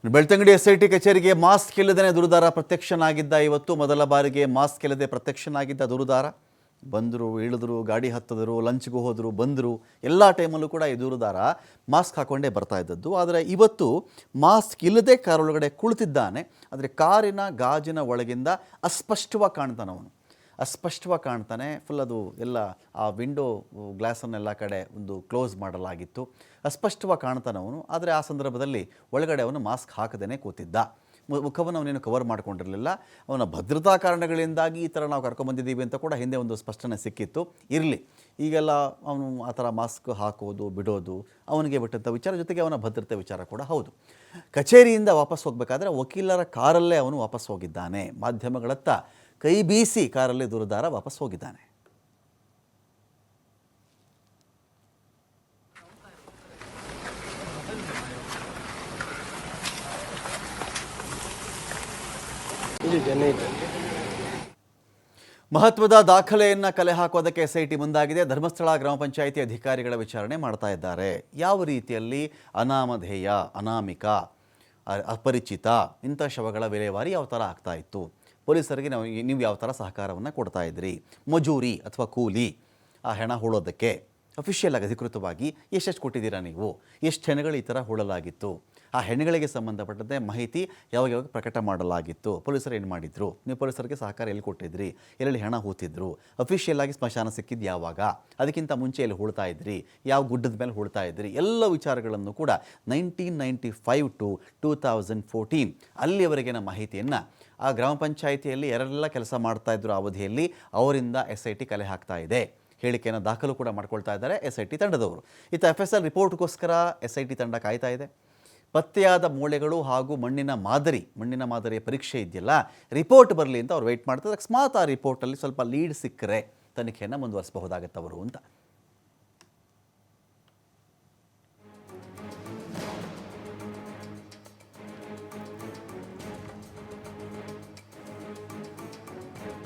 Belthangady SIT ಕಚೇರಿಗೆ mask ಇಲ್ಲದೇ ದೂರುದಾರ ಪ್ರತ್ಯಕ್ಷನಾಗಿದ್ದ. ಇವತ್ತು ಮೊದಲ ಬಾರಿಗೆ ಮಾಸ್ಕ್ ಇಲ್ಲದೆ ಪ್ರತ್ಯಕ್ಷನಾಗಿದ್ದ ದೂರುದಾರ ಬಂದರು, ಇಳಿದ್ರು, ಗಾಡಿ ಹತ್ತಿದ್ರು, ಲಂಚ್ಗೂ ಹೋದರು, ಬಂದರು. ಎಲ್ಲ ಟೈಮಲ್ಲೂ ಕೂಡ ಈ ದೂರುದಾರ ಮಾಸ್ಕ್ ಹಾಕ್ಕೊಂಡೇ ಬರ್ತಾ ಇದ್ದದ್ದು. ಆದರೆ ಇವತ್ತು ಮಾಸ್ಕ್ ಇಲ್ಲದೆ ಕಾರೊಳಗಡೆ ಕುಳಿತಿದ್ದಾನೆ. ಆದರೆ ಕಾರಿನ ಗಾಜಿನ ಒಳಗಿಂದ ಅಸ್ಪಷ್ಟವಾಗಿ ಕಾಣ್ತಾನೆ. ಫುಲ್ ಅದು ಎಲ್ಲ ಆ ವಿಂಡೋ ಗ್ಲಾಸನ್ನೆಲ್ಲ ಕಡೆ ಒಂದು ಕ್ಲೋಸ್ ಮಾಡಲಾಗಿತ್ತು. ಅಸ್ಪಷ್ಟವಾಗಿ ಕಾಣ್ತಾನೆ ಅವನು. ಆದರೆ ಆ ಸಂದರ್ಭದಲ್ಲಿ ಒಳಗಡೆ ಅವನು ಮಾಸ್ಕ್ ಹಾಕದೇ ಕೂತಿದ್ದ. ಮುಖವನ್ನು ಅವನೇನು ಕವರ್ ಮಾಡ್ಕೊಂಡಿರಲಿಲ್ಲ. ಅವನ ಭದ್ರತಾ ಕಾರಣಗಳಿಂದಾಗಿ ಈ ಥರ ನಾವು ಕರ್ಕೊಂಬಂದಿದ್ದೀವಿ ಅಂತ ಕೂಡ ಹಿಂದೆ ಒಂದು ಸ್ಪಷ್ಟನೆ ಸಿಕ್ಕಿತ್ತು. ಇರಲಿ, ಈಗೆಲ್ಲ ಅವನು ಆ ಥರ ಮಾಸ್ಕ್ ಹಾಕೋದು ಬಿಡೋದು ಅವನಿಗೆ ಬಿಟ್ಟಂಥ ವಿಚಾರ, ಜೊತೆಗೆ ಅವನ ಭದ್ರತೆ ವಿಚಾರ ಕೂಡ ಹೌದು. ಕಚೇರಿಯಿಂದ ವಾಪಸ್ ಹೋಗಬೇಕಾದ್ರೆ ವಕೀಲರ ಕಾರಲ್ಲೇ ಅವನು ವಾಪಸ್ ಹೋಗಿದ್ದಾನೆ. ಮಾಧ್ಯಮಗಳತ್ತ ಕೈ ಬೀಸಿ ಕಾರಲ್ಲಿ ದೂರುದಾರ ವಾಪಸ್ ಹೋಗಿದ್ದಾನೆ. ಮಹತ್ವದ ದಾಖಲೆಯನ್ನು ಕಲೆ ಹಾಕೋದಕ್ಕೆ ಎಸ್ಐಟಿ ಮುಂದಾಗಿದೆ. ಧರ್ಮಸ್ಥಳ ಗ್ರಾಮ ಪಂಚಾಯಿತಿ ಅಧಿಕಾರಿಗಳ ವಿಚಾರಣೆ ಮಾಡ್ತಾ ಇದ್ದಾರೆ. ಯಾವ ರೀತಿಯಲ್ಲಿ ಅನಾಮಧೇಯ, ಅನಾಮಿಕ, ಅಪರಿಚಿತ ಇಂಥ ಶವಗಳ ವಿಲೇವಾರಿ ಯಾವ ಥರ ಆಗ್ತಾ ಇತ್ತು, ಪೊಲೀಸರಿಗೆ ನೀವು ಯಾವ ಥರ ಸಹಕಾರವನ್ನು ಕೊಡ್ತಾ ಇದ್ರಿ, ಮಜೂರಿ ಅಥವಾ ಕೂಲಿ ಆ ಹೆಣ ಹೂಳೋದಕ್ಕೆ ಅಫಿಷಿಯಲ್ ಆಗಿ ಅಧಿಕೃತವಾಗಿ ಎಷ್ಟೆಷ್ಟು ಕೊಟ್ಟಿದ್ದೀರಾ ನೀವು, ಎಷ್ಟು ಹೆಣಗಳು ಈ ಥರ ಹೂಳಲಾಗಿತ್ತು, ಆ ಹೆಣ್ಣುಗಳಿಗೆ ಸಂಬಂಧಪಟ್ಟಂತೆ ಮಾಹಿತಿ ಯಾವಾಗ ಪ್ರಕಟ ಮಾಡಲಾಗಿತ್ತು, ಪೊಲೀಸರು ಏನು ಮಾಡಿದ್ರು, ನೀವು ಪೊಲೀಸರಿಗೆ ಸಹಕಾರ ಎಲ್ಲಿ ಕೊಟ್ಟಿದ್ರಿ, ಎಲ್ಲೆಲ್ಲಿ ಹೆಣ ಹೂತಿದ್ರು, ಅಫಿಷಿಯಲ್ ಆಗಿ ಸ್ಮಶಾನ ಸಿಕ್ಕಿದ್ದು ಯಾವಾಗ, ಅದಕ್ಕಿಂತ ಮುಂಚೆ ಎಲ್ಲಿ ಹೂಳ್ತಾ ಇದ್ರಿ, ಯಾವ ಗುಡ್ಡದ ಮೇಲೆ ಹೂಳ್ತಾ ಇದ್ರಿ, ಎಲ್ಲ ವಿಚಾರಗಳನ್ನು ಕೂಡ 1995 to 2014 ಅಲ್ಲಿಯವರೆಗಿನ ಮಾಹಿತಿಯನ್ನು ಆ ಗ್ರಾಮ ಪಂಚಾಯಿತಿಯಲ್ಲಿ ಯಾರೆಲ್ಲ ಕೆಲಸ ಮಾಡ್ತಾಯಿದ್ರು ಅವಧಿಯಲ್ಲಿ ಅವರಿಂದ ಎಸ್ಐಟಿ ಕಲೆ ಹಾಕ್ತಾ ಇದೆ. ಹೇಳಿಕೆಯನ್ನು ದಾಖಲು ಕೂಡ ಮಾಡ್ಕೊಳ್ತಾ ಇದ್ದಾರೆ ಎಸ್ಐಟಿ ತಂಡದವರು. ಇತ್ತ FSL ರಿಪೋರ್ಟ್ಗೋಸ್ಕರ ಎಸ್ಐಟಿ ತಂಡ ಕಾಯ್ತಾ ಇದೆ. ಪತ್ತೆಯಾದ ಮೂಳೆಗಳು ಹಾಗೂ ಮಣ್ಣಿನ ಮಾದರಿಯ ಪರೀಕ್ಷೆ ಇದೆಯಲ್ಲ, ರಿಪೋರ್ಟ್ ಬರಲಿ ಅಂತ ಅವ್ರು ವೆಯ್ಟ್ ಮಾಡ್ತಾರೆ. ಅಕಸ್ಮಾತ್ ಆ ರಿಪೋರ್ಟಲ್ಲಿ ಸ್ವಲ್ಪ ಲೀಡ್ ಸಿಕ್ಕರೆ ತನಿಖೆಯನ್ನು ಮುಂದುವರಿಸಬಹುದಾಗತ್ತವರು ಅಂತ.